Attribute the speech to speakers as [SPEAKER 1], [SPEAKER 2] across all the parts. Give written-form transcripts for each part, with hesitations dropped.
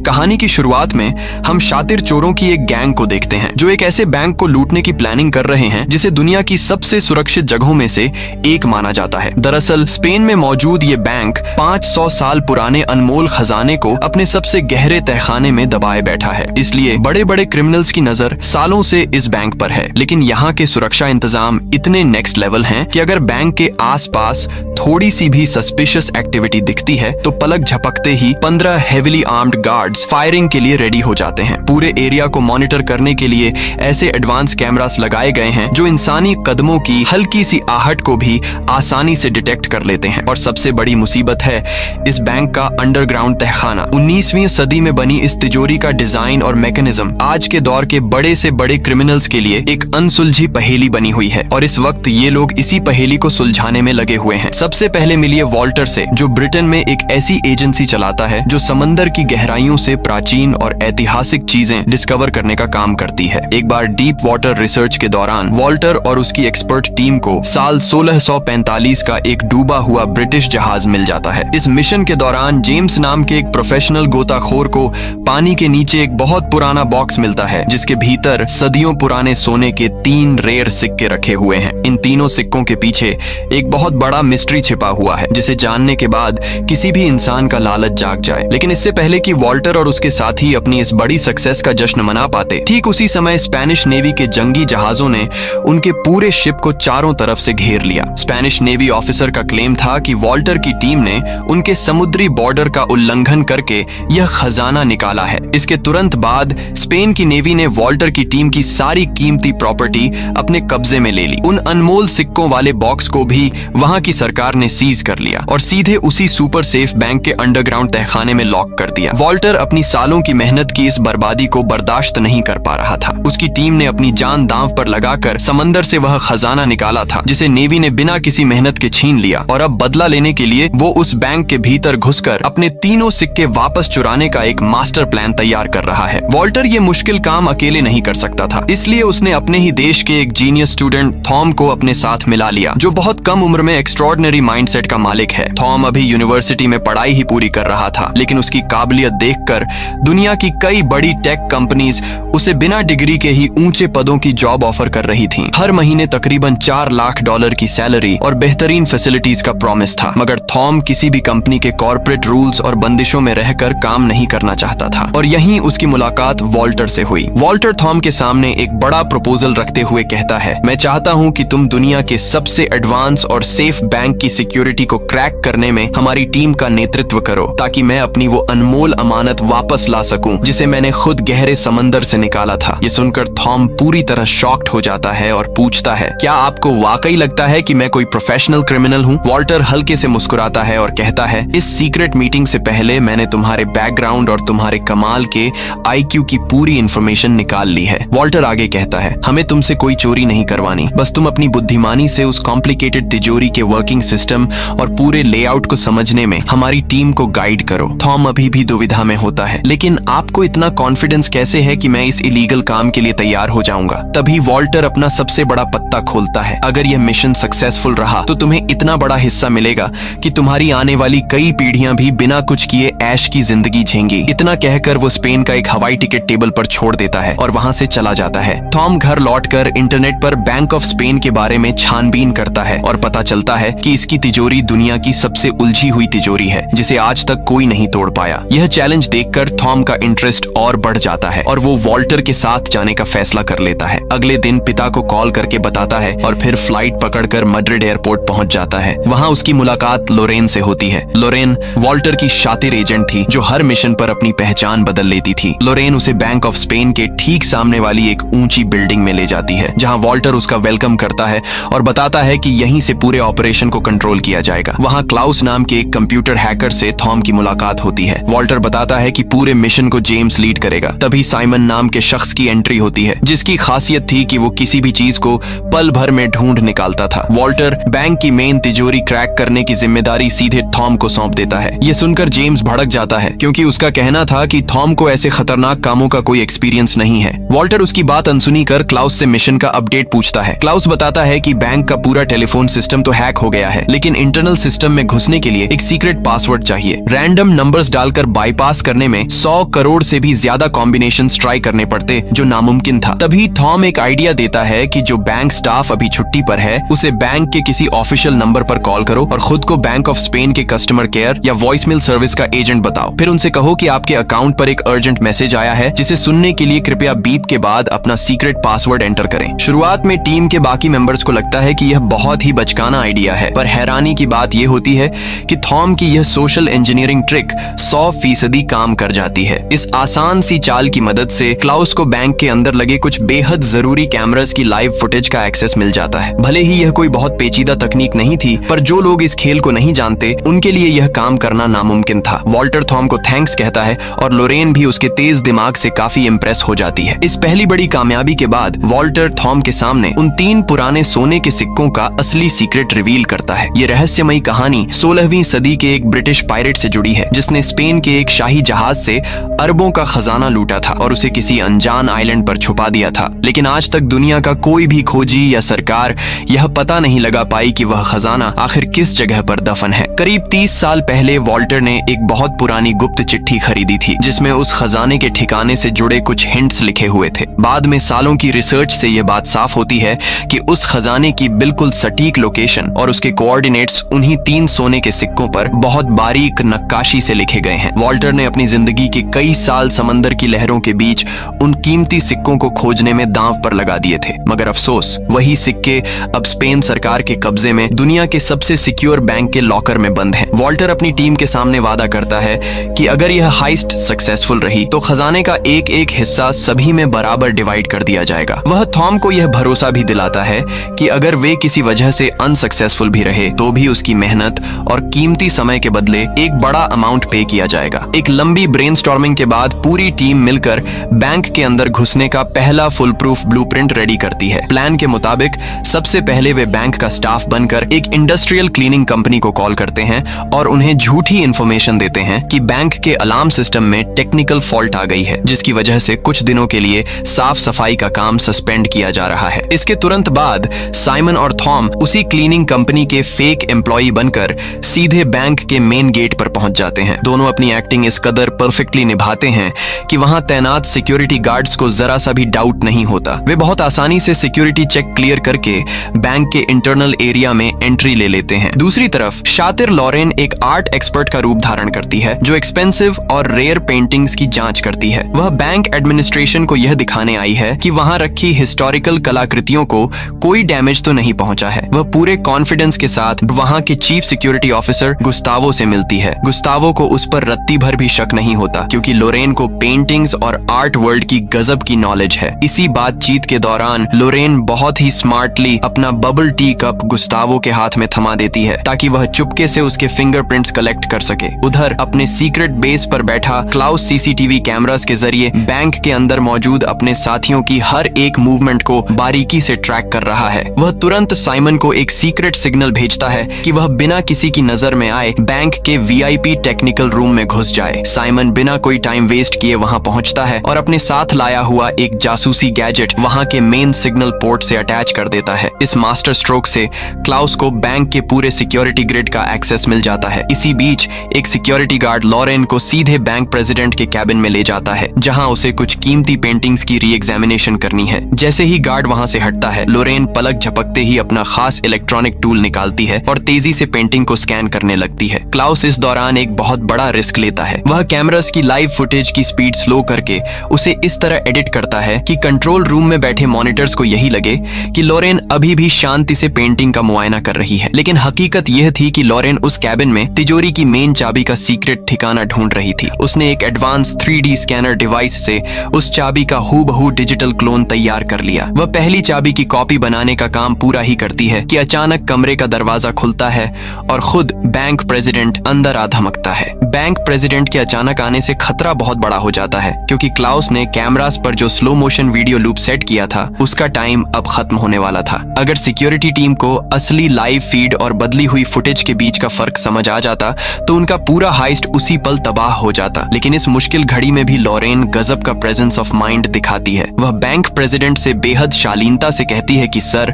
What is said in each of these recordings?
[SPEAKER 1] कहानी की शुरुआत में हम शातिर चोरों की एक गैंग को देखते हैं जो एक ऐसे बैंक को लूटने की प्लानिंग कर रहे हैं जिसे दुनिया की सबसे सुरक्षित जगहों में से एक माना जाता है। दरअसल स्पेन में मौजूद ये बैंक 500 साल पुराने अनमोल खजाने को अपने सबसे गहरे तहखाने में दबाए बैठा है। इसलिए बड़े बड़े क्रिमिनल्स की नजर सालों से इस बैंक पर है। लेकिन यहाँ के सुरक्षा इंतजाम इतने नेक्स्ट लेवल हैं कि अगर बैंक के आसपास थोड़ी सी भी सस्पिशियस एक्टिविटी दिखती है तो पलक झपकते ही 15 हेविली आर्म्ड गार्ड्स फायरिंग के लिए रेडी हो जाते हैं। पूरे एरिया को मॉनिटर करने के लिए ऐसे एडवांस कैमरास लगाए गए हैं जो इंसानी कदमों की हल्की सी आहट को भी आसानी से डिटेक्ट कर लेते हैं। और सबसे बड़ी मुसीबत है इस बैंक का अंडरग्राउंड तहखाना। 19वीं सदी में बनी इस तिजोरी का डिजाइन और मैकेनिज्म आज के दौर के बड़े से बड़े क्रिमिनल्स के लिए एक अनसुलझी पहेली बनी हुई है और इस वक्त ये लोग इसी पहेली को सुलझाने में लगे हुए हैं। सबसे पहले मिलिए वॉल्टर से, जो ब्रिटेन में एक ऐसी एजेंसी चलाता है जो समंदर की गहराइयों से प्राचीन और ऐतिहासिक चीजें डिस्कवर करने का काम करती है। एक बार डीप वाटर रिसर्च के दौरान वॉल्टर और उसकी एक्सपर्ट टीम को साल 1645 का एक डूबा हुआ ब्रिटिश जहाज मिल जाता है। इस मिशन के दौरान जेम्स नाम के एक प्रोफेशनल गोताखोर को पानी के नीचे एक बहुत पुराना बॉक्स मिलता है जिसके भीतर सदियों पुराने सोने के 3 रेयर सिक्के रखे हुए हैं। इन तीनों सिक्कों के पीछे एक बहुत बड़ा मिस्ट्री छिपा हुआ है जिसे जानने के बाद किसी भी इंसान का लालच जाग जाए। लेकिन इससे पहले कि वॉल्टर और उसके साथी अपनी इस बड़ी सक्सेस का जश्न मना पाते, ठीक उसी समय स्पेनिश नेवी के जंगी जहाजों ने उनके पूरे शिप को चारों तरफ से घेर लिया। स्पेनिश नेवी ऑफिसर का क्लेम था कि वॉल्टर की टीम ने उनके समुद्री बॉर्डर का उल्लंघन करके यह खजाना निकाला है। इसके तुरंत बाद स्पेन की नेवी ने वॉल्टर की टीम की सारी कीमती प्रॉपर्टी अपने कब्जे में ले ली। उन अनमोल सिक्कों वाले बॉक्स को भी वहां की सरकार ने सीज कर लिया और सीधे उसी सुपर सेफ बैंक के अंडरग्राउंड तहखाने में लॉक कर दिया। वॉल्टर अपनी सालों की मेहनत की इस बर्बादी को बर्दाश्त नहीं कर पा रहा था। उसकी टीम ने अपनी जान दांव पर लगाकर समंदर से वह खजाना निकाला था जिसे नेवी ने बिना किसी मेहनत के छीन लिया और अब बदला लेने के लिए वो उस बैंक के भीतर घुसकर अपने तीनों सिक्के वापस चुराने का एक मास्टर प्लान तैयार कर रहा है। वॉल्टर ये मुश्किल काम अकेले नहीं कर सकता था, इसलिए उसने अपने ही देश के एक जीनियस स्टूडेंट थॉम को अपने साथ मिला लिया जो बहुत कम उम्र में एक्स्ट्रॉर्डिनरी माइंडसेट का मालिक है। थॉम अभी यूनिवर्सिटी में पढ़ाई ही पूरी कर रहा था, लेकिन उसकी काबिलियत देखकर दुनिया की कई बड़ी टेक कंपनीज उसे बिना डिग्री के ही ऊंचे पदों की जॉब ऑफर कर रही थीं। हर महीने तकरीबन $4 लाख की सैलरी और बेहतरीन फैसिलिटीज का प्रॉमिस था। मगर थॉम किसी भी कंपनी के कॉर्पोरेट रूल्स और बंदिशों में रहकर काम नहीं करना चाहता था और यहीं उसकी मुलाकात वॉल्टर से हुई। वॉल्टर थॉम के सामने एक बड़ा प्रपोजल रखते हुए कहता है, मैं चाहता हूं कि तुम दुनिया के सबसे एडवांस और सेफ बैंक की सिक्योरिटी को क्रैक करने में हमारी टीम का नेतृत्व करो ताकि मैं अपनी वो अनमोल अमानत वापस ला सकूं जिसे मैंने खुद गहरे समंदर से निकाला था। ये सुनकर थॉम पूरी तरह शॉक्ड हो जाता है और पूछता है, क्या आपको वाकई लगता है कि मैं कोई प्रोफेशनल क्रिमिनल हूँ? वॉल्टर हल्के से मुस्कुराता है और कहता है, इस सीक्रेट मीटिंग से पहले मैंने तुम्हारे बैकग्राउंड और तुम्हारे कमाल के IQ की पूरी इंफॉर्मेशन निकाल ली है। वॉल्टर आगे कहता है, हमें तुमसे कोई चोरी नहीं करवानी, बस तुम अपनी बुद्धिमानी से उस कॉम्प्लिकेटेड तिजोरी के वर्किंग सिस्टम और पूरे लेआउट को समझने में हमारी टीम को गाइड करो। थॉम अभी भी दुविधा में होता है, लेकिन आपको इतना कॉन्फिडेंस कैसे है कि मैं इस इलीगल काम के लिए तैयार हो जाऊंगा? तभी वॉल्टर अपना सबसे बड़ा पत्ता खोलता है, अगर यह मिशन सक्सेसफुल रहा तो तुम्हें इतना बड़ा हिस्सा मिलेगा कि तुम्हारी आने वाली कई पीढ़ियां भी बिना कुछ किए ऐश की जिंदगी झेंगी। इतना कहकर वो स्पेन का एक हवाई टिकट टेबल पर छोड़ देता है और वहां से चला जाता है। थॉम घर लौटकर इंटरनेट पर बैंक ऑफ स्पेन के बारे में छानबीन करता है और पता चलता है कि इसकी तिजोरी दुनिया की सबसे उलझी हुई तिजोरी है जिसे आज तक कोई नहीं तोड़ पाया। यह चैलेंज देखकर थॉम का इंटरेस्ट और बढ़ जाता है और वो वॉल्टर के साथ जाने का फैसला कर लेता है। अगले दिन पिता को कॉल करके बताता है और फिर फ्लाइट पकड़कर मैड्रिड एयरपोर्ट पहुंच जाता है। वहां उसकी मुलाकात लोरेन से होती है। लोरेन वॉल्टर की शातिर एजेंट थी जो हर मिशन पर अपनी पहचान बदल लेती थी। लोरेन उसे बैंक ऑफ स्पेन के ठीक सामने वाली एक ऊंची बिल्डिंग में ले जाती है जहां वॉल्टर उसका वेलकम करता है और बताता है कि यहीं से पूरे ऑपरेशन को कंट्रोल किया जाएगा। वहां क्लाउस नाम के एक कंप्यूटर हैकर से थॉम की मुलाकात होती है। वॉल्टर बताता है कि पूरे मिशन को जेम्स लीड करेगा। तभी साइमन नाम के शख्स की एंट्री होती है जिसकी खासियत थी कि वो किसी भी चीज को पल भर में ढूंढ निकालता था। वॉल्टर बैंक की मेन तिजोरी क्रैक करने की जिम्मेदारी सीधे थॉम को सौंप देता है। ये सुनकर जेम्स भड़क जाता है क्योंकि उसका कहना था कि थॉम को ऐसे खतरनाक कामों का कोई एक्सपीरियंस नहीं है। वॉल्टर उसकी बात अनसुनी कर क्लाउस से मिशन का अपडेट पूछता है। क्लाउस बताता है कि बैंक का पूरा टेलीफोन सिस्टम तो हैक हो गया है, लेकिन इंटरनल सिस्टम में घुसने के लिए एक सीक्रेट पासवर्ड चाहिए। रैंडम नंबर्स डालकर बाईपास करने करने में 100 करोड़ से भी ज्यादा कॉम्बिनेशंस ट्राई करने पड़ते, जो नामुमकिन था। तभी थॉम एक आइडिया देता है कि जो बैंक स्टाफ अभी छुट्टी पर है उसे बैंक के किसी ऑफिशियल नंबर पर कॉल करो और खुद को बैंक ऑफ स्पेन के कस्टमर केयर या वॉइसमेल सर्विस का एजेंट बताओ। फिर उनसे कहो कि आपके अकाउंट पर एक अर्जेंट मैसेज आया है, जिसे सुनने के लिए कृपया बीप के बाद अपना सीक्रेट पासवर्ड एंटर करें। शुरुआत में टीम के बाकी मेंबर्स को लगता है कि यह बहुत ही बचकाना आइडिया है, पर हैरानी की बात यह होती है कि थॉम की यह सोशल इंजीनियरिंग ट्रिक 100% काम कर जाती है। इस आसान सी चाल की मदद से क्लाउस को बैंक के अंदर लगे कुछ बेहद जरूरी कैमरास की लाइव फुटेज का एक्सेस मिल जाता है। भले ही यह कोई बहुत पेचीदा तकनीक नहीं थी, पर जो लोग इस खेल को नहीं जानते उनके लिए यह काम करना नामुमकिन था। वॉल्टर थॉम को थैंक्स कहता है और लोरेन भी उसके तेज दिमाग से काफी इम्प्रेस हो जाती है। इस पहली बड़ी कामयाबी के बाद वॉल्टर थॉम के सामने उन 3 पुराने सोने के सिक्कों का असली सीक्रेट रिवील करता है। ये रहस्यमयी कहानी 16वीं सदी के एक ब्रिटिश पायरेट से जुड़ी है, जिसने स्पेन के एक शाही जहाज से अरबों का खजाना लूटा था और उसे किसी अनजान आइलैंड पर छुपा दिया था। लेकिन आज तक दुनिया का कोई भी खोजी या सरकार यह पता नहीं लगा पाई कि वह खजाना आखिर किस जगह पर दफन है। करीब 30 साल पहले वॉल्टर ने एक बहुत पुरानी गुप्त चिट्ठी खरीदी थी, जिसमें उस खजाने के ठिकाने से जुड़े कुछ हिंट्स लिखे हुए थे। बाद में सालों की रिसर्च से यह बात साफ होती है कि उस खजाने की बिल्कुल सटीक लोकेशन और उसके कोऑर्डिनेट्स उन्हीं 3 सोने के सिक्कों पर बहुत बारीक नक्काशी से लिखे गए हैं। वॉल्टर ने अपनी जिंदगी के कई साल समंदर की लहरों के बीच उन कीमती सिक्कों को खोजने में दांव पर लगा दिए थे, मगर अफसोस वही सिक्के अब स्पेन सरकार के कब्जे में दुनिया के सबसे सिक्योर बैंक के लॉकर में बंद हैं। वॉल्टर अपनी टीम के सामने वादा करता है कि अगर यह हाइस्ट सक्सेसफुल रही तो खजाने का एक एक हिस्सा सभी में बराबर डिवाइड कर दिया जाएगा। वह थॉम को यह भरोसा भी दिलाता है कि अगर वे किसी वजह से अनसक्सेसफुल भी रहे तो भी उसकी मेहनत और कीमती समय के बदले एक बड़ा अमाउंट पे किया जाएगा। एक लंबी ब्रेनस्टॉर्मिंग के बाद पूरी टीम मिलकर बैंक के अंदर घुसने का पहला फुल प्रूफ ब्लूप्रिंट रेडी करती है। प्लान के मुताबिक सबसे पहले वे बैंक का स्टाफ बनकर एक इंडस्ट्रियल क्लीनिंग कंपनी को कॉल करते हैं और उन्हें झूठी इंफॉर्मेशन देते हैं कि बैंक के अलार्म सिस्टम में टेक्निकल फॉल्ट आ गई है, जिसकी वजह से कुछ दिनों के लिए साफ सफाई का काम सस्पेंड किया जा रहा है। इसके तुरंत बाद साइमन और थॉम उसी क्लीनिंग कंपनी के फेक एम्प्लॉई बनकर सीधे बैंक के मेन गेट पर पहुंच जाते हैं। दोनों अपनी एक्टिंग इस कदर परफेक्टली निभाते हैं कि वहां तैनात सिक्योरिटी गार्ड्स को जरा सा भी डाउट नहीं होता। वे बहुत आसानी से सिक्योरिटी चेक क्लियर करके बैंक के इंटरनल एरिया में एंट्री ले लेते हैं। दूसरी तरफ शातिर लॉरेन एक आर्ट एक्सपर्ट का रूप धारण करती है, जो एक्सपेंसिव और रेयर पेंटिंग्स की जांच करती है। वह बैंक एडमिनिस्ट्रेशन को यह दिखाने आई है कि वहां रखी हिस्टोरिकल कलाकृतियों को कोई डैमेज तो नहीं पहुंचा है। वह पूरे कॉन्फिडेंस के साथ वहां के चीफ सिक्योरिटी ऑफिसर गुस्तावो से मिलती है। गुस्तावो को उस पर रत्ती भर भी शक नहीं होता, क्योंकि लोरेन को पेंटिंग्स और आर्ट वर्ल्ड की गजब की नॉलेज है। इसी बातचीत के दौरान लोरेन बहुत ही स्मार्टली अपना बबल टी कप गुस्तावो के हाथ में थमा देती है, ताकि वह चुपके से उसके फिंगरप्रिंट्स कलेक्ट कर सके। उधर अपने सीक्रेट बेस पर बैठा क्लाउस सीसीटीवी कैमरास के जरिए बैंक के अंदर मौजूद अपने साथियों की हर एक मूवमेंट को बारीकी से ट्रैक कर रहा है। वह तुरंत साइमन को एक सीक्रेट सिग्नल भेजता है कि वह बिना किसी की नजर में आए बैंक के वीआईपी टेक्निकल रूम में घुस जाए। साइमन बिना कोई टाइम वेस्ट किए वहां पहुंचता है और अपने साथ लाया हुआ एक जासूसी गैजेट वहां के मेन सिग्नल पोर्ट से अटैच कर देता है। इस मास्टर स्ट्रोक से क्लाउस को बैंक के पूरे सिक्योरिटी ग्रिड का एक्सेस मिल जाता है। इसी बीच एक सिक्योरिटी गार्ड लॉरेन को सीधे बैंक प्रेसिडेंट के कैबिन में ले जाता है, जहां उसे कुछ कीमती पेंटिंग्स की री एग्जामिनेशन करनी है। जैसे ही गार्ड वहां से हटता है, लोरेन पलक झपकते ही अपना खास इलेक्ट्रॉनिक टूल निकालती है और तेजी से पेंटिंग को स्कैन करने लगती है। क्लाउस इस दौरान एक बहुत बड़ा रिस्क लेता है। वह कैमरास की लाइव फुटेज की स्पीड स्लो करके उसे इस तरह एडिट करता है कि कंट्रोल रूम में बैठे मॉनिटर्स को यही लगे कि लोरेन अभी भी शांति से पेंटिंग का मुआयना कर रही है। लेकिन हकीकत यह थी कि लोरेन उस कैबिन में तिजोरी की मेन चाबी का सीक्रेट ठिकाना ढूंढ रही थी। उसने एक एडवांस 3D स्कैनर डिवाइस से उस चाबी का हूबहू डिजिटल क्लोन तैयार कर लिया। वह पहली चाबी की कॉपी बनाने का काम पूरा ही करती है कि अचानक कमरे का दरवाजा खुलता है और खुद बैंक प्रेसिडेंट अंदर आ धमकता है। बैंक प्रेसिडेंट के अचानक आने से खतरा बहुत बड़ा हो जाता है, क्योंकि क्लाउस ने कैमरास पर जो slow motion video loop set किया था उसका टाइम अब खत्म होने वाला था। अगर सिक्योरिटी टीम को असली लाइव फीड और बदली हुई फुटेज के बीच का फर्क समझ आ जाता तो उनका पूरा हाइस्ट उसी पल तबाह हो जाता। लेकिन इस मुश्किल घड़ी में भी लोरेन गजब का प्रेजेंस ऑफ माइंड दिखाती है। वह बैंक प्रेसिडेंट से बेहद शालीनता से कहती है कि सर,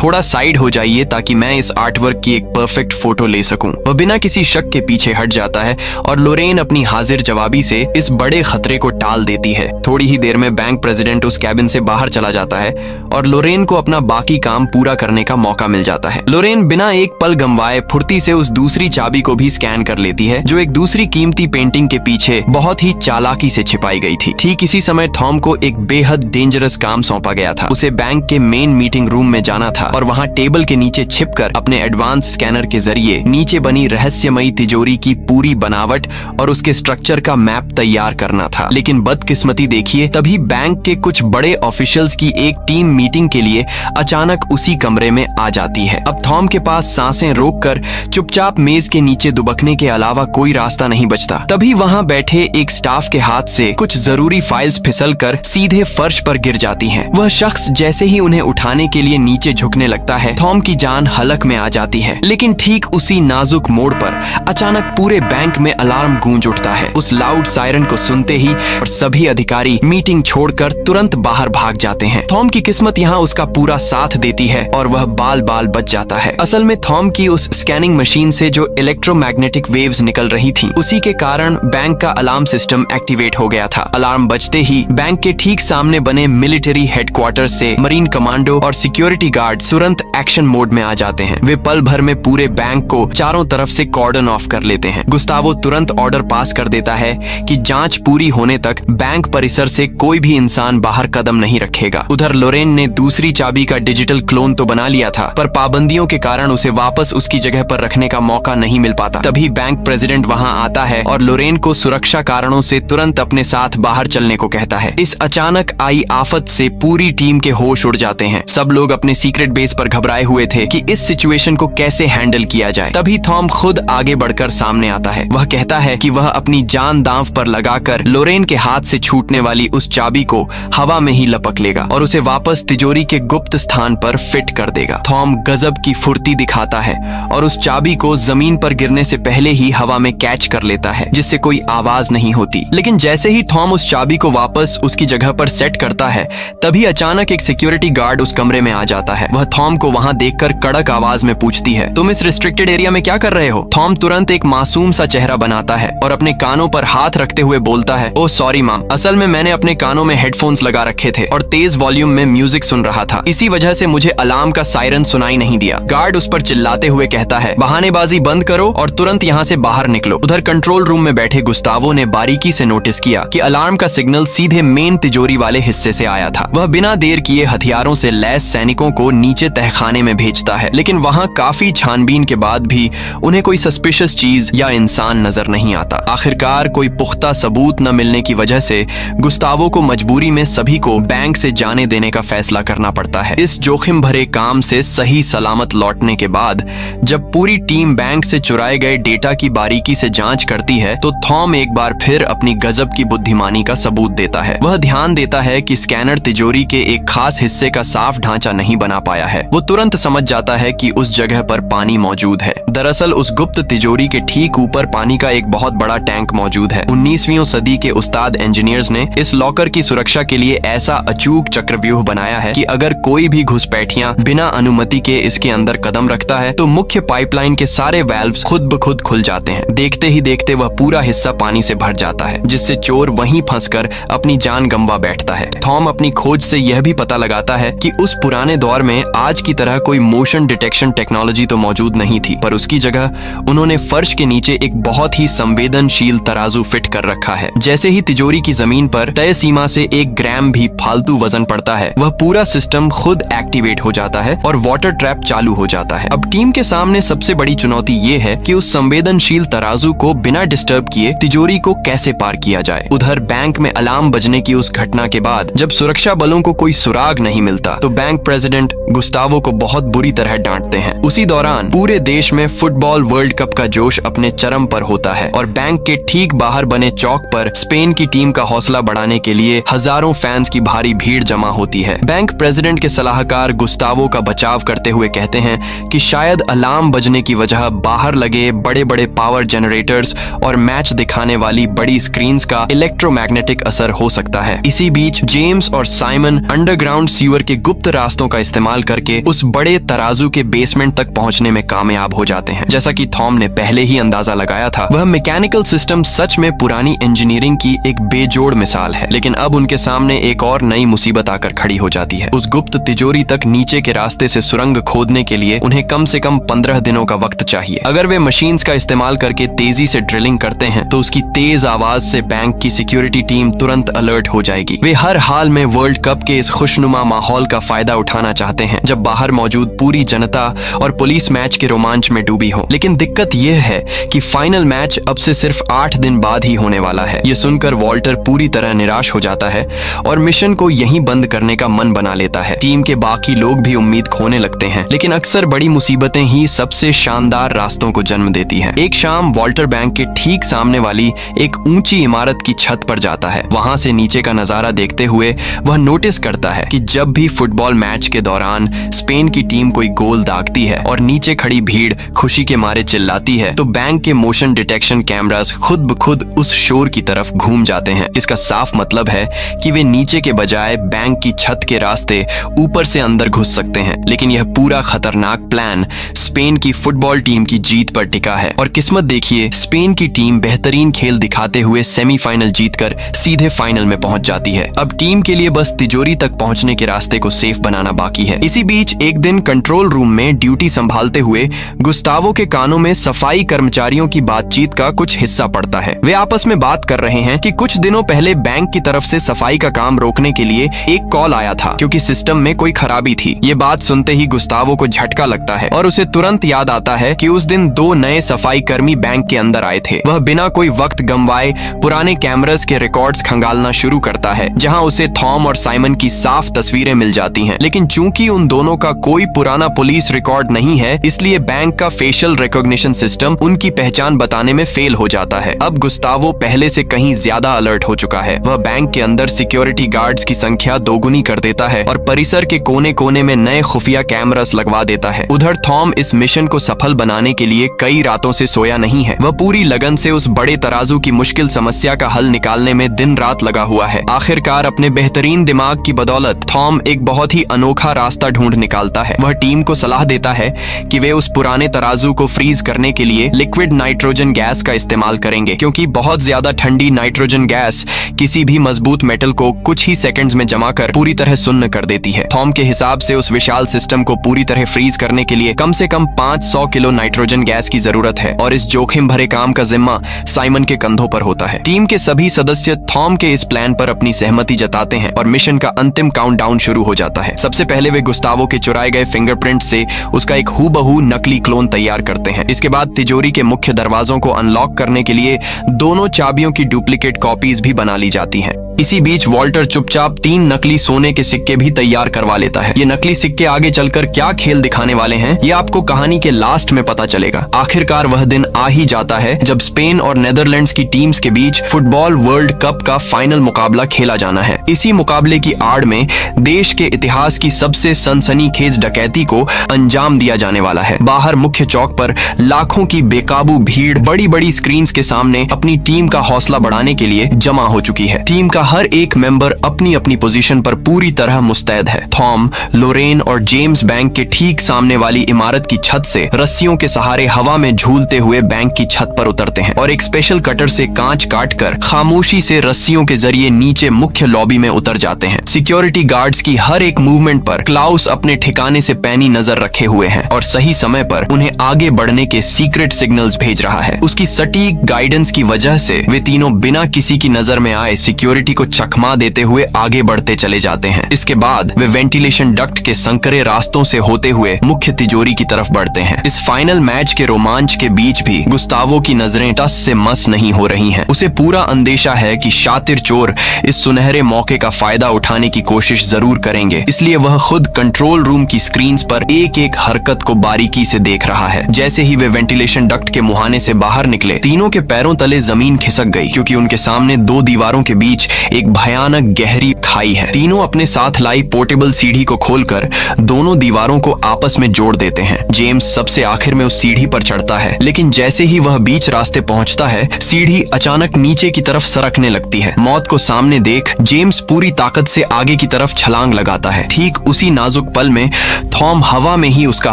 [SPEAKER 1] थोड़ा साइड हो जाइए ताकि मैं इस आर्टवर्क की एक परफेक्ट फोटो ले सकूं। वह बिना किसी शक के पीछे हट जाता है और लोरेन अपनी हाजिर जवाबी से इस बड़े खतरे को टाल देती है। थोड़ी ही देर में बैंक प्रेसिडेंट उस कैबिन से बाहर चला जाता है और लोरेन को अपना बाकी काम पूरा करने का मौका मिल जाता है। लोरेन बिना एक पल गंवाए फुर्ती से उस दूसरी चाबी को भी स्कैन कर लेती है जो एक दूसरी कीमती पेंटिंग के पीछे बहुत ही चालाकी से छिपाई गई थी। ठीक इसी समय थॉम को एक बेहद डेंजरस काम सौंपा गया था। उसे बैंक के मेन मीटिंग रूम में जाना था और वहाँ टेबल के नीचे छिपकर अपने एडवांस स्कैनर के जरिए नीचे बनी रहस्यमयी तिजोरी की पूरी बनावट और उसके स्ट्रक्चर का मैप तैयार करना था। लेकिन बदकिस्मती देखिए, तभी बैंक के कुछ बड़े ऑफिशियल्स की एक टीम मीटिंग के लिए अचानक उसी कमरे में आ जाती है। अब थॉम के पास सांसें रोककर चुपचाप मेज के नीचे दुबकने के अलावा कोई रास्ता नहीं बचता। तभी वहाँ बैठे एक स्टाफ के हाथ से कुछ जरूरी फाइल्स फिसलकर सीधे फर्श पर गिर जाती हैं। वह शख्स जैसे ही उन्हें उठाने के लिए नीचे झुकने लगता है, थॉम की जान हलक में आ जाती है। लेकिन ठीक उसी नाजुक मोड़ पर अचानक पूरे बैंक में अलार्म गूंज उठता है। उस लाउड सायरन को सुनते ही और सभी अधिकारी मीटिंग छोड़कर तुरंत बाहर भाग जाते हैं। थॉम की किस्मत यहाँ उसका पूरा साथ देती है और वह बाल बाल बच जाता है। असल में थॉम की उस स्कैनिंग मशीन से जो इलेक्ट्रोमैग्नेटिक वेव्स निकल रही थी, उसी के कारण बैंक का अलार्म सिस्टम एक्टिवेट हो गया था। अलार्म बजते ही बैंक के ठीक सामने बने मिलिट्री हेडक्वार्टर से मरीन कमांडो और सिक्योरिटी गार्ड्स तुरंत एक्शन मोड में आ जाते हैं। वे पल भर में पूरे बैंक को चारों तरफ से कॉर्डन ऑफ कर लेते हैं। गुस्तावो तुरंत ऑर्डर पास कर देता है कि जांच पूरी होने तक बैंक परिसर से कोई भी इंसान बाहर कदम नहीं रखेगा। उधर लोरेन ने दूसरी चाबी का डिजिटल क्लोन तो बना लिया था, पर पाबंदियों के कारण उसे वापस उसकी जगह पर रखने का मौका नहीं मिल पाता। तभी बैंक प्रेसिडेंट वहां आता है और लोरेन को सुरक्षा कारणों से तुरंत अपने साथ बाहर चलने को कहता है। इस अचानक आई आफत से पूरी टीम के होश उड़ जाते हैं। सब लोग अपने सीक्रेट बेस पर घबराए हुए थे कि इस सिचुएशन को कैसे हैंडल किया जाए। तभी थॉम खुद आगे बढ़कर सामने आता है। वह कहता है कि वह अपनी जान दांव पर लगाकर लोरेन के हाथ से छूटने वाली उस चाबी को हवा में ही लपक लेगा और उसे वापस तिजोरी के गुप्त स्थान पर फिट कर देगा। थॉम गजब की फुर्ती दिखाता है और उस चाबी को जमीन पर गिरने से पहले ही हवा में कैच कर लेता है, जिससे कोई आवाज नहीं होती। लेकिन जैसे ही थॉम उस चाबी को वापस उसकी जगह पर सेट करता है, तभी अचानक एक सिक्योरिटी गार्ड उस कमरे में आ जाता है। वह थॉम को वहां देखकर कड़क आवाज में पूछती है, तुम इस रिस्ट्रिक्टेड एरिया में क्या कर रहे हो? थॉम तुरंत एक मासूम सा चेहरा बनाता है और अपने कानों पर हाथ रखते हुए बोलता है, ओह सॉरी मैम, असल में मैंने अपने कानों में हेडफोन्स लगा रखे थे और तेज वॉल्यूम में म्यूजिक सुन रहा था, इसी वजह से मुझे अलार्म का सायरन सुनाई नहीं दिया। गार्ड उस पर चिल्लाते हुए कहता है, बहानेबाजी बंद करो और तुरंत यहाँ से बाहर निकलो। उधर कंट्रोल रूम में बैठे गुस्तावो ने बारीकी से नोटिस किया कि अलार्म का सिग्नल सीधे मेन तिजोरी वाले हिस्से से आया था। वह बिना देर किए हथियारों से लैस सैनिकों को नीचे तहखाने में भेजता है, लेकिन वहाँ काफी छानबीन के बाद भी उन्हें कोई सस्पिशियस चीज या इंसान नजर नहीं आता। आखिरकार कोई पुख्ता सबूत न मिलने की वजह से गुस्तावो को मजबूरी में सभी को बैंक से जाने देने का फैसला करना पड़ता है। इस जोखिम भरे काम से सही सलामत लौटने के बाद जब पूरी टीम बैंक से चुराए गए डेटा की बारीकी से जांच करती है, तो थॉम एक बार फिर अपनी गजब की बुद्धिमानी का सबूत देता है। वह ध्यान देता है कि स्कैनर तिजोरी के एक खास हिस्से का साफ ढांचा नहीं बना पाया है। वो तुरंत समझ जाता है कि उस जगह पर पानी मौजूद है। दरअसल उस गुप्त तिजोरी के ठीक ऊपर पानी का एक बहुत बड़ा टैंक मौजूद है। 19वीं सदी के उस्ताद इंजीनियर्स ने इस लॉकर की सुरक्षा के लिए ऐसा अचूक चक्रव्यूह बनाया है कि अगर कोई भी घुसपैठियां बिना अनुमति के इसके अंदर कदम रखता है, तो मुख्य पाइपलाइन के सारे वाल्व्स खुद ब खुद खुल जाते हैं। देखते ही देखते वह पूरा हिस्सा पानी से भर जाता है, जिससे चोर वहीं फंसकर अपनी जान गंवा बैठता है। थॉम अपनी खोज से यह भी पता लगाता है कि उस पुराने दौर में आज की तरह कोई मोशन डिटेक्शन टेक्नोलॉजी तो मौजूद नहीं थी, पर उसकी जगह उन्होंने फर्श के नीचे एक बहुत ही संवेदनशील तराजू फिट कर रखा है। जैसे ही तिजोरी की जमीन पर तय सीमा से 1 ग्राम भी फालतू वजन पड़ता है, वह पूरा सिस्टम खुद एक्टिवेट हो जाता है और वाटर ट्रैप चालू हो जाता है। अब टीम के सामने सबसे बड़ी चुनौती ये है कि उस संवेदनशील तराजू को बिना डिस्टर्ब किए तिजोरी को कैसे पार किया जाए। उधर बैंक में अलार्म बजने की उस घटना के बाद जब सुरक्षा बलों को कोई सुराग नहीं मिलता, तो बैंक प्रेसिडेंट गुस्तावो को बहुत बुरी तरह डांटते हैं। उसी दौरान पूरे देश में फुटबॉल वर्ल्ड कप का जोश अपने चरम पर होता है और बैंक के ठीक बाहर बने चौक पर स्पेन की टीम का हौसला बढ़ाने के लिए हजारों फैंस की भारी भीड़ जमा होती है। बैंक प्रेसिडेंट के सलाहकार गुस्तावो का बचाव करते हुए कहते हैं कि शायद अलार्म बजने की वजह बाहर लगे बड़े बड़े पावर जनरेटर्स और मैच दिखाने वाली बड़ी स्क्रीन्स का इलेक्ट्रोमैग्नेटिक असर हो सकता है। इसी बीच जेम्स और साइमन अंडरग्राउंड सीवर के गुप्त रास्तों का इस्तेमाल करके उस बड़े तराजू के बेसमेंट तक पहुंचने में कामयाब हो जाते हैं। जैसा कि थॉम ने पहले ही अंदाजा लगाया था, वह मैकेनिकल सिस्टम सिस्टम सच में पुरानी इंजीनियरिंग की एक बेजोड़ मिसाल है। लेकिन अब उनके सामने एक और नई मुसीबत आकर खड़ी हो जाती है। उस गुप्त तिजोरी तक नीचे के रास्ते से सुरंग खोदने के लिए उन्हें कम से कम 15 दिनों का वक्त चाहिए। अगर वे मशीन्स का इस्तेमाल करके तेजी से ड्रिलिंग करते हैं तो उसकी तेज आवाज से बैंक की सिक्योरिटी टीम तुरंत अलर्ट हो जाएगी। वे हर हाल में वर्ल्ड कप के इस खुशनुमा माहौल का फायदा उठाना चाहते हैं जब बाहर मौजूद पूरी जनता और पुलिस मैच के रोमांच में डूबी हो। लेकिन दिक्कत यह है कि फाइनल मैच अब से सिर्फ 8 दिन बाद ही होने वाला है। ये सुनकर वॉल्टर पूरी तरह निराश हो जाता है और मिशन को यहीं बंद करने का मन बना लेता है। टीम के बाकी लोग भी उम्मीद खोने लगते हैं, लेकिन अक्सर बड़ी मुसीबतें ही सबसे शानदार रास्तों को जन्म देती हैं। एक शाम वॉल्टर बैंक के ठीक सामने वाली एक ऊंची इमारत की छत पर जाता है। वहां से नीचे का नजारा देखते हुए वह नोटिस करता है कि जब भी फुटबॉल मैच के दौरान स्पेन की टीम कोई गोल दागती है और नीचे खड़ी भीड़ खुशी के मारे चिल्लाती है तो बैंक के मोशन डिटेक्शन कैमरास खुद ब खुद उस शोर की तरफ घूम जाते हैं। इसका साफ मतलब है कि वे नीचे के बजाय बैंक की छत के रास्ते ऊपर से अंदर घुस सकते हैं। लेकिन यह पूरा खतरनाक प्लान स्पेन की फुटबॉल टीम की जीत पर टिका है और किस्मत देखिए, स्पेन की टीम बेहतरीन खेल दिखाते हुए सेमीफाइनल जीतकर सीधे फाइनल में पहुंच जाती है। अब टीम के लिए बस तिजोरी तक पहुंचने के रास्ते को सेफ बनाना बाकी है। इसी बीच एक दिन कंट्रोल रूम में ड्यूटी संभालते हुए गुस्तावो के कानों में सफाई कर्मचारियों की बातचीत का कुछ हिस्सा पड़ता है। वे आपस में बात कर रहे हैं कि कुछ दिनों पहले बैंक की तरफ से सफाई का काम रोकने के लिए एक कॉल आया था क्योंकि सिस्टम में कोई खराबी थी। ये बात सुनते ही गुस्तावो को झटका लगता है और उसे तुरंत याद आता है कि उस दिन 2 नए सफाई कर्मी बैंक के अंदर आए थे। वह बिना कोई वक्त गंवाए पुराने कैमरास के रिकॉर्ड्स खंगालना शुरू करता है जहां उसे थॉम और साइमन की साफ तस्वीरें मिल जाती हैं। लेकिन चूंकि उन दोनों का कोई पुराना पुलिस रिकॉर्ड नहीं है, इसलिए बैंक का फेशियल रिकॉग्निशन सिस्टम उनकी पहचान बताने में फेल हो जाता है। अब गुस्तावो पहले से कहीं ज्यादा अलर्ट हो चुका है। वह बैंक के अंदर सिक्योरिटी गार्ड्स की संख्या दोगुनी कर देता है और परिसर के कोने कोने में नए खुफिया कैमरास लगवा देता है। उधर थॉम इस मिशन को सफल बनाने के लिए कई रातों से सोया नहीं है। वह पूरी लगन से उस बड़े तराजू की मुश्किल समस्या का हल निकालने में दिन रात लगा हुआ है। आखिरकार अपने बेहतरीन दिमाग की बदौलत थॉम एक बहुत ही अनोखा रास्ता ढूंढ निकालता है। वह टीम को सलाह देता है कि वे उस पुराने तराजू को फ्रीज करने के लिए लिक्विड नाइट्रोजन गैस का इस्तेमाल करेंगे क्योंकि बहुत ज्यादा ठंडी नाइट्रोजन गैस किसी भी मजबूत मेटल को कुछ ही सेकंड्स में जमा कर पूरी तरह सुन्न कर देती है। थॉम के हिसाब से उस विशाल सिस्टम को पूरी तरह फ्रीज करने के लिए कम से कम 500 किलो नाइट्रोजन गैस की जरूरत है और इस जोखिम भरे काम का जिम्मा साइमन के कंधों पर होता है। टीम के सभी सदस्य थॉम के इस प्लान पर अपनी सहमति जताते हैं और मिशन का अंतिम काउंटडाउन शुरू हो जाता है। सबसे पहले वे गुस्तावो के चुराए गए फिंगरप्रिंट से उसका एक हूबहू नकली क्लोन तैयार करते हैं। इसके बाद तिजोरी के मुख्य दरवाजों को अनलॉक करने के लिए दोनों चाबियों की डुप्लीकेट कॉपीज भी बना ली जाती हैं। इसी बीच वॉल्टर चुपचाप 3 नकली सोने के सिक्के भी तैयार करवा लेता है। ये नकली सिक्के आगे चलकर क्या खेल दिखाने वाले हैं, ये आपको कहानी के लास्ट में पता चलेगा। आखिरकार वह दिन आ ही जाता है जब स्पेन और नेदरलैंड्स की टीम्स के बीच फुटबॉल वर्ल्ड कप का फाइनल मुकाबला खेला जाना है। इसी मुकाबले की आड़ में देश के इतिहास की सबसे सनसनीखेज डकैती को अंजाम दिया जाने वाला है। बाहर मुख्य चौक पर लाखों की बेकाबू भीड़ बड़ी बड़ी स्क्रीन के सामने अपनी टीम का हौसला बढ़ाने के लिए जमा हो चुकी है। टीम का हर एक मेंबर अपनी अपनी पोजीशन पर पूरी तरह मुस्तैद है। थॉम, लोरेन और जेम्स बैंक के ठीक सामने वाली इमारत की छत से रस्सियों के सहारे हवा में झूलते हुए बैंक की छत पर उतरते हैं और एक स्पेशल कटर से कांच काटकर खामोशी से रस्सियों के जरिए नीचे मुख्य लॉबी में उतर जाते हैं। सिक्योरिटी गार्ड्स की हर एक मूवमेंट पर क्लाउस अपने ठिकाने से पैनी नजर रखे हुए हैं और सही समय पर उन्हें आगे बढ़ने के सीक्रेट सिग्नल्स भेज रहा है। उसकी सटीक गाइडेंस की वजह से वे तीनों बिना किसी की नजर में आए सिक्योरिटी को चकमा देते हुए आगे बढ़ते चले जाते हैं। इसके बाद वे वेंटिलेशन डक्ट के संकरे रास्तों से होते हुए मुख्य तिजोरी की तरफ बढ़ते हैं। इस फाइनल मैच के रोमांच के बीच भी गुस्तावो की नजरें टस से मस नहीं हो रही हैं। उसे पूरा अंदेशा है कि शातिर चोर इस सुनहरे मौके का फायदा उठाने की कोशिश जरूर करेंगे, इसलिए वह खुद कंट्रोल रूम की स्क्रीन्स पर एक एक हरकत को बारीकी से देख रहा है। जैसे ही वे वेंटिलेशन डक्ट के मुहाने से बाहर निकले, तीनों के पैरों तले जमीन खिसक गई क्योंकि उनके सामने 2 दीवारों के बीच एक भयानक गहरी खाई है। तीनों अपने साथ लाई पोर्टेबल सीढ़ी को खोलकर दोनों दीवारों को आपस में जोड़ देते हैं। जेम्स सबसे आखिर में उस सीढ़ी पर चढ़ता है, लेकिन जैसे ही वह बीच रास्ते पहुंचता है, सीढ़ी अचानक नीचे की तरफ सरकने लगती है। मौत को सामने देख जेम्स पूरी ताकत से आगे की तरफ छलांग लगाता है। ठीक उसी नाजुक पल में थॉम हवा में ही उसका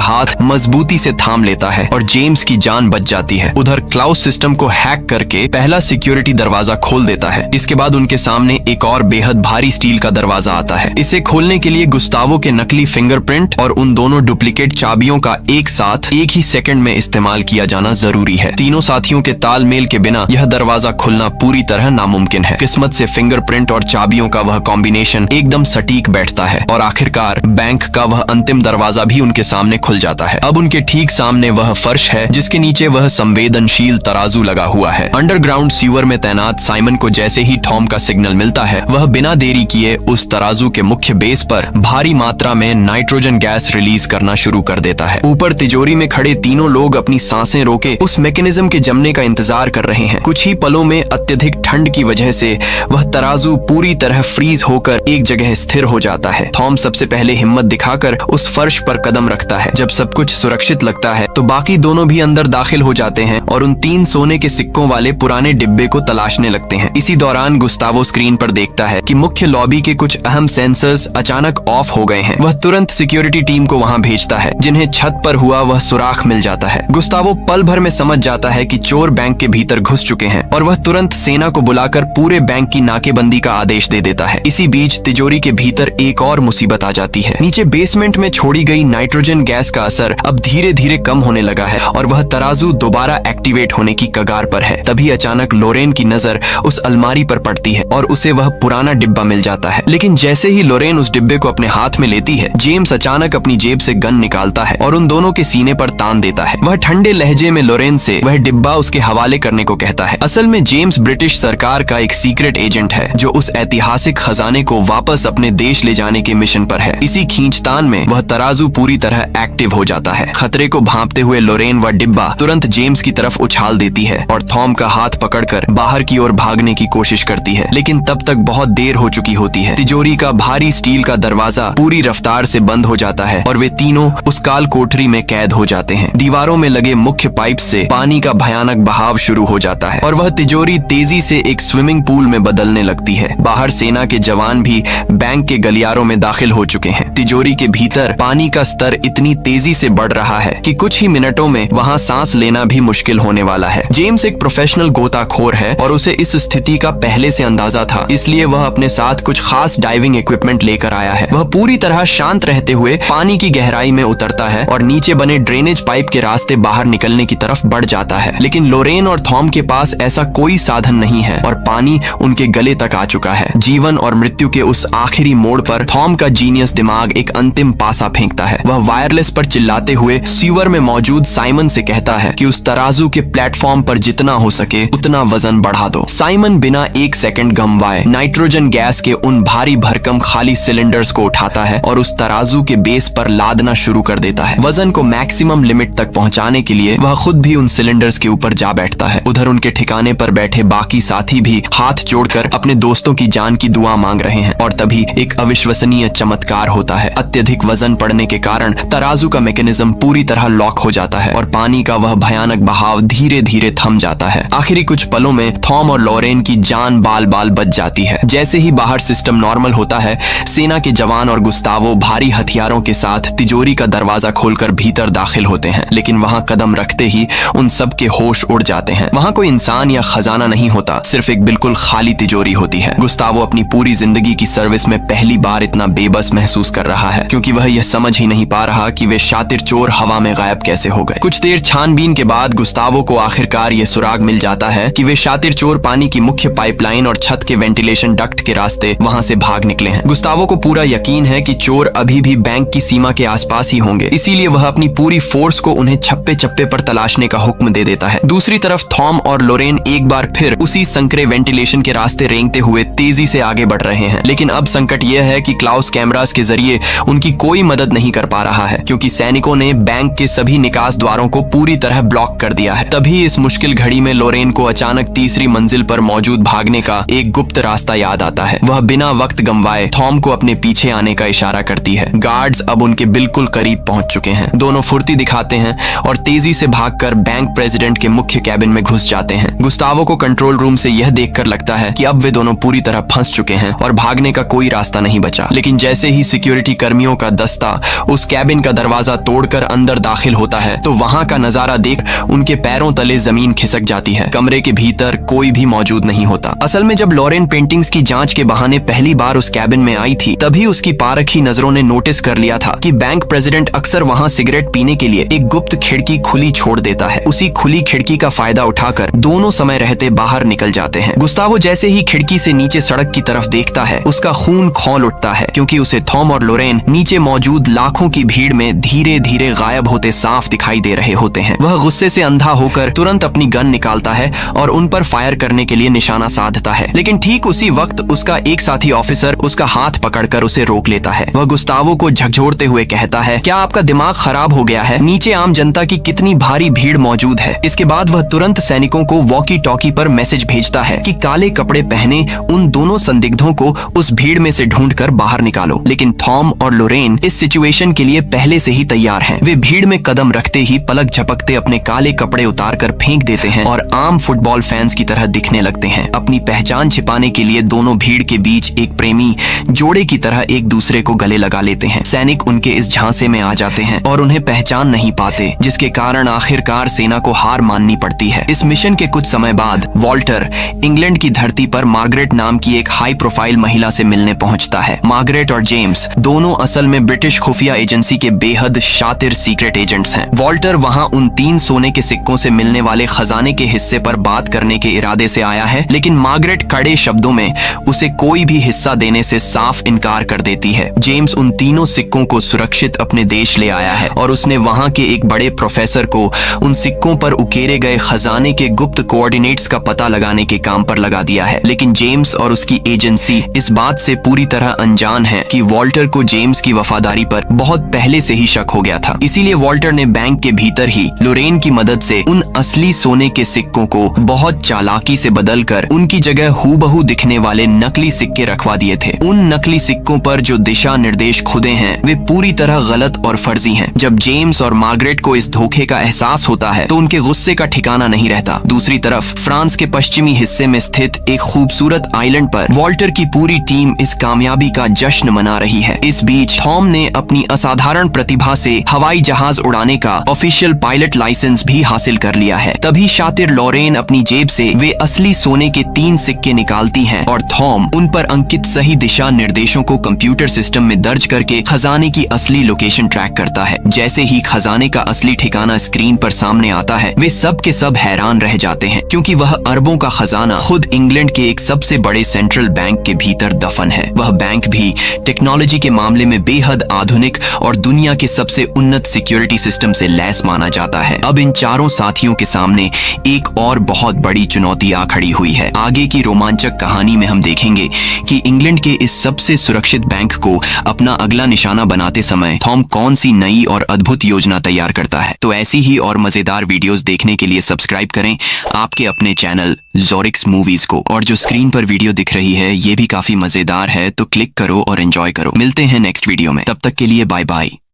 [SPEAKER 1] हाथ मजबूती से थाम लेता है और जेम्स की जान बच जाती है। उधर क्लाउस सिस्टम को हैक करके पहला सिक्योरिटी दरवाजा खोल देता है। इसके बाद उनके सामने एक और बेहद भारी स्टील का दरवाजा आता है। इसे खोलने के लिए गुस्तावो के नकली फिंगरप्रिंट और उन दोनों डुप्लीकेट चाबियों का एक साथ एक ही सेकंड में इस्तेमाल किया जाना जरूरी है। तीनों साथियों के तालमेल के बिना यह दरवाजा खुलना पूरी तरह नामुमकिन है। किस्मत से फिंगरप्रिंट और चाबियों का वह कॉम्बिनेशन एकदम सटीक बैठता है और आखिरकार बैंक का वह अंतिम दरवाजा भी उनके सामने खुल जाता है। अब उनके ठीक सामने वह फर्श है जिसके नीचे वह संवेदनशील तराजू लगा हुआ है। अंडरग्राउंड सीवर में तैनात साइमन को जैसे ही टॉम का सिग्नल मिलता है, वह बिना देरी किए उस तराजू के मुख्य बेस पर भारी मात्रा में नाइट्रोजन गैस रिलीज करना शुरू कर देता है। ऊपर तिजोरी में खड़े तीनों लोग अपनी सांसें रोके उस मैकेनिज्म के जमने का इंतजार कर रहे हैं। कुछ ही पलों में अत्यधिक ठंड की वजह से वह तराजू पूरी तरह फ्रीज होकर एक जगह स्थिर हो जाता है। थॉम सबसे पहले हिम्मत दिखाकर उस फर्श पर कदम रखता है। जब सब कुछ सुरक्षित लगता है तो बाकी दोनों भी अंदर दाखिल हो जाते हैं और उन 3 सोने के सिक्कों वाले पुराने डिब्बे को तलाशने लगते हैं। इसी दौरान गुस्तावो स्क्रीन पर देखता है कि मुख्य लॉबी के कुछ अहम सेंसर्स अचानक ऑफ हो गए हैं। वह तुरंत सिक्योरिटी टीम को वहां भेजता है, जिन्हें छत पर हुआ वह सुराख मिल जाता है। गुस्तावो पल भर में समझ जाता है कि चोर बैंक के भीतर घुस चुके हैं और वह तुरंत सेना को बुलाकर पूरे बैंक की नाकेबंदी का आदेश दे देता है। इसी बीच तिजोरी के भीतर एक और मुसीबत आ जाती है। नीचे बेसमेंट में छोड़ी गई नाइट्रोजन गैस का असर अब धीरे धीरे कम होने लगा है और वह तराजू दोबारा एक्टिवेट होने की कगार पर है। तभी अचानक लोरेन की नजर उस अलमारी पर पड़ती है और उसे वह पुराना डिब्बा मिल जाता है। लेकिन जैसे ही लोरेन उस डिब्बे को अपने हाथ में लेती है, जेम्स अचानक अपनी जेब से गन निकालता है और उन दोनों के सीने पर तान देता है। वह ठंडे लहजे में लोरेन से वह डिब्बा उसके हवाले करने को कहता है। असल में जेम्स ब्रिटिश सरकार का एक सीक्रेट एजेंट है जो उस ऐतिहासिक खजाने को वापस अपने देश ले जाने के मिशन पर है। इसी खींचतान में वह तराजू पूरी तरह एक्टिव हो जाता है। खतरे को भांपते हुए लोरेन वह डिब्बा तुरंत जेम्स की तरफ उछाल देती है और थॉम का हाथ पकड़कर बाहर की ओर भागने की कोशिश करती है, लेकिन तब तक बहुत देर हो चुकी होती है। तिजोरी का भारी स्टील का दरवाजा पूरी रफ्तार से बंद हो जाता है और वे तीनों उस काल कोठरी में कैद हो जाते हैं। दीवारों में लगे मुख्य पाइप से पानी का भयानक बहाव शुरू हो जाता है और वह तिजोरी तेजी से एक स्विमिंग पूल में बदलने लगती है। बाहर सेना के जवान भी बैंक के गलियारों में दाखिल हो चुके हैं। तिजोरी के भीतर पानी का स्तर इतनी तेजी से बढ़ रहा है कि कुछ ही मिनटों में वहां सांस लेना भी मुश्किल होने वाला है। जेम्स एक प्रोफेशनल गोताखोर है और उसे इस स्थिति का पहले से अंदाजा था, इसलिए वह अपने साथ कुछ खास डाइविंग इक्विपमेंट लेकर आया है। वह पूरी तरह शांत रहते हुए पानी की गहराई में उतरता है और नीचे बने ड्रेनेज पाइप के रास्ते बाहर निकलने की तरफ बढ़ जाता है। लेकिन लोरेन और थॉम के पास ऐसा कोई साधन नहीं है और पानी उनके गले तक आ चुका है। जीवन और मृत्यु के उस आखिरी मोड़ पर थॉम का जीनियस दिमाग एक अंतिम पासा फेंकता है। वह वायरलेस पर चिल्लाते हुए सीवर में मौजूद साइमन से कहता है कि उस तराजू के प्लेटफॉर्म पर जितना हो सके उतना वजन बढ़ा दो। साइमन बिना एक सेकंड गंवाए नाइट्रोजन गैस के उन भारी भरकम खाली सिलेंडर्स को उठाता है और उस तराजू के बेस पर लादना शुरू कर देता है। वजन को मैक्सिमम लिमिट तक पहुंचाने के लिए वह खुद भी उन सिलेंडर्स के ऊपर जा बैठता है। उधर उनके ठिकाने पर बैठे बाकी साथी भी हाथ जोड़कर अपने दोस्तों की जान की दुआ मांग रहे हैं और तभी एक अविश्वसनीय चमत्कार होता है। अत्यधिक वजन पड़ने के कारण तराजू का मैकेनिज्म पूरी तरह लॉक हो जाता है और पानी का वह भयानक बहाव धीरे धीरे थम जाता है। आखिरी कुछ पलों में थॉम और लोरेन की जान बाल बाल बच जाती है। जैसे ही बाहर सिस्टम नॉर्मल होता है, सेना के जवान और गुस्तावो भारी हथियारों के साथ तिजोरी का दरवाजा खोलकर भीतर दाखिल होते हैं। लेकिन वहां कदम रखते ही उन सब के होश उड़ जाते हैं। वहां कोई इंसान या खजाना नहीं होता, सिर्फ एक बिल्कुल खाली तिजोरी होती है। गुस्तावो अपनी पूरी जिंदगी की सर्विस में पहली बार इतना बेबस महसूस कर रहा है, क्योंकि वह यह समझ ही नहीं पा रहा कि वे शातिर चोर हवा में गायब कैसे हो गए। कुछ देर छानबीन के बाद गुस्तावो को आखिरकार यह सुराग मिल जाता है कि वे शातिर चोर पानी की मुख्य पाइपलाइन और छत के वेंटिलेशन डक्ट के रास्ते वहां से भाग निकले हैं। गुस्तावो को पूरा यकीन है कि चोर अभी भी बैंक की सीमा के आसपास ही होंगे, इसीलिए वह अपनी पूरी फोर्स को उन्हें छप्पे छप्पे पर तलाशने का हुक्म दे देता है। दूसरी तरफ थॉम और लोरेन एक बार फिर उसी संकरे वेंटिलेशन के रास्ते रेंगते हुए तेजी से आगे बढ़ रहे हैं। लेकिन अब संकट यह है कि क्लाउस कैमरास के जरिए उनकी कोई मदद नहीं कर पा रहा है, क्योंकि सैनिकों ने बैंक के सभी निकास द्वारों को पूरी तरह ब्लॉक कर दिया है। तभी इस मुश्किल घड़ी में लोरेन को अचानक तीसरी मंजिल पर मौजूद भागने का एक गुप्त गुप्त रास्ता याद आता है। वह बिना वक्त गंवाए थॉम को अपने पीछे आने का इशारा करती है। गार्ड्स अब उनके बिल्कुल करीब पहुंच चुके हैं। दोनों फुर्ती दिखाते हैं और तेजी से भागकर बैंक प्रेसिडेंट के मुख्य कैबिन में घुस जाते हैं। गुस्तावो को कंट्रोल रूम से यह देखकर लगता है कि अब वे दोनों पूरी तरह फंस चुके हैं और भागने का कोई रास्ता नहीं बचा। लेकिन जैसे ही सिक्योरिटी कर्मियों का दस्ता उस कैबिन का दरवाजा तोड़कर अंदर दाखिल होता है तो वहां का नजारा देख उनके पैरों तले जमीन खिसक जाती है। कमरे के भीतर कोई भी मौजूद नहीं होता। असल में जब लॉरेन पेंटिंग्स की जांच के बहाने पहली बार उस कैबिन में आई थी तभी उसकी पारखी नजरों ने नोटिस कर लिया था कि बैंक प्रेसिडेंट अक्सर वहां सिगरेट पीने के लिए एक गुप्त खिड़की खुली छोड़ देता है। उसी खुली खिड़की का फायदा उठाकर दोनों समय रहते बाहर निकल जाते हैं। गुस्तावो जैसे ही खिड़की से नीचे सड़क की तरफ देखता है उसका खून खौल उठता है, क्योंकि उसे थॉम और लोरेन नीचे मौजूद लाखों की भीड़ में धीरे धीरे गायब होते साफ दिखाई दे रहे होते हैं। वह गुस्से से अंधा होकर तुरंत अपनी गन निकालता है और उन पर फायर करने के लिए निशाना साधता है। लेकिन ठीक उसी वक्त उसका एक साथी ऑफिसर उसका हाथ पकड़कर उसे रोक लेता है। वह गुस्तावो को झकझोरते हुए कहता है, क्या आपका दिमाग खराब हो गया है? नीचे आम जनता की कितनी भारी भीड़ मौजूद है। इसके बाद वह तुरंत सैनिकों को वॉकी टॉकी पर मैसेज भेजता है कि काले कपड़े पहने उन दोनों संदिग्धों को उस भीड़ में से ढूंढकर बाहर निकालो। लेकिन थॉम और लोरेन इस सिचुएशन के लिए पहले से ही तैयार हैं। वे भीड़ में कदम रखते ही पलक झपकते अपने काले कपड़े उतारकर फेंक देते हैं और आम फुटबॉल फैंस की तरह दिखने लगते हैं। अपनी पहचान छिपाने के लिए दोनों भीड़ के बीच एक प्रेमी जोड़े की तरह एक दूसरे को गले लगा लेते हैं। सैनिक उनके इस झांसे में आ जाते हैं और उन्हें पहचान नहीं पाते, जिसके कारण आखिरकार सेना को हार माननी पड़ती है। इस मिशन के कुछ समय बाद वॉल्टर इंग्लैंड की धरती पर मार्गरेट नाम की एक हाई प्रोफाइल महिला से मिलने पहुंचता है। मार्गरेट और जेम्स दोनों असल में ब्रिटिश खुफिया एजेंसी के बेहद शातिर सीक्रेट एजेंट्स हैं। वॉल्टर वहां उन 3 सोने के सिक्कों से मिलने वाले खजाने के हिस्से पर बात करने के इरादे से आया है, लेकिन मार्गरेट कड़े शब्दों में उसे कोई भी हिस्सा देने से साफ इनकार कर देती है। जेम्स उन तीनों सिक्कों को सुरक्षित अपने देश ले आया है और उसने वहां के एक बड़े प्रोफेसर को उन सिक्कों पर उकेरे गए खजाने के गुप्त कोऑर्डिनेट्स का पता लगाने के काम पर लगा दिया है। लेकिन जेम्स और उसकी एजेंसी इस बात से पूरी तरह अनजान है कि वॉल्टर को जेम्स की वफादारी पर बहुत पहले से ही शक हो गया था। इसीलिए वॉल्टर ने बैंक के भीतर ही लोरेन की मदद से उन असली सोने के सिक्कों को बहुत चालाकी से बदलकर उनकी जगह हूबहू दिखने वाले नकली सिक्के रखवा दिए थे। उन नकली सिक्कों पर जो दिशा निर्देश खुदे हैं वे पूरी तरह गलत और फर्जी हैं। जब जेम्स और मार्गरेट को इस धोखे का एहसास होता है तो उनके गुस्से का ठिकाना नहीं रहता। दूसरी तरफ फ्रांस के पश्चिमी हिस्से में स्थित एक खूबसूरत आइलैंड पर वॉल्टर की पूरी टीम इस कामयाबी का जश्न मना रही है। इस बीच थॉम ने अपनी असाधारण प्रतिभा से हवाई जहाज उड़ाने का ऑफिशियल पायलट लाइसेंस भी हासिल कर लिया है। तभी शातिर लॉरेन अपनी जेब से वे असली सोने के 3 सिक्के निकालती हैं और थॉम उन पर अंकित सही दिशा निर्देशों को कंप्यूटर सिस्टम में दर्ज करके खजाने की असली लोकेशन ट्रैक करता है। जैसे ही खजाने का असली ठिकाना स्क्रीन पर सामने आता है वे सब के सब हैरान रह जाते हैं, क्योंकि वह अरबों का खजाना खुद इंग्लैंड के एक सबसे बड़े सेंट्रल बैंक के भीतर दफन है। वह बैंक भी टेक्नोलॉजी के मामले में बेहद आधुनिक और दुनिया के सबसे उन्नत सिक्योरिटी सिस्टम से लैस माना जाता है। अब इन चारों साथियों के सामने एक और बहुत बड़ी चुनौती आ खड़ी हुई है। आगे की रोमांचक कहानी में हम देखेंगे कि इंग्लैंड के इस सबसे सुरक्षित बैंक को अपना अगला निशाना बनाते समय थॉम कौन सी नई और अद्भुत योजना तैयार करता है। तो ऐसी ही और मजेदार वीडियोस देखने के लिए सब्सक्राइब करें आपके अपने चैनल ज़ोरिक्स मूवीज को। और जो स्क्रीन पर वीडियो दिख रही है ये भी काफी मजेदार है, तो क्लिक करो और एंजॉय करो। मिलते हैं नेक्स्ट वीडियो में, तब तक के लिए बाय बाय।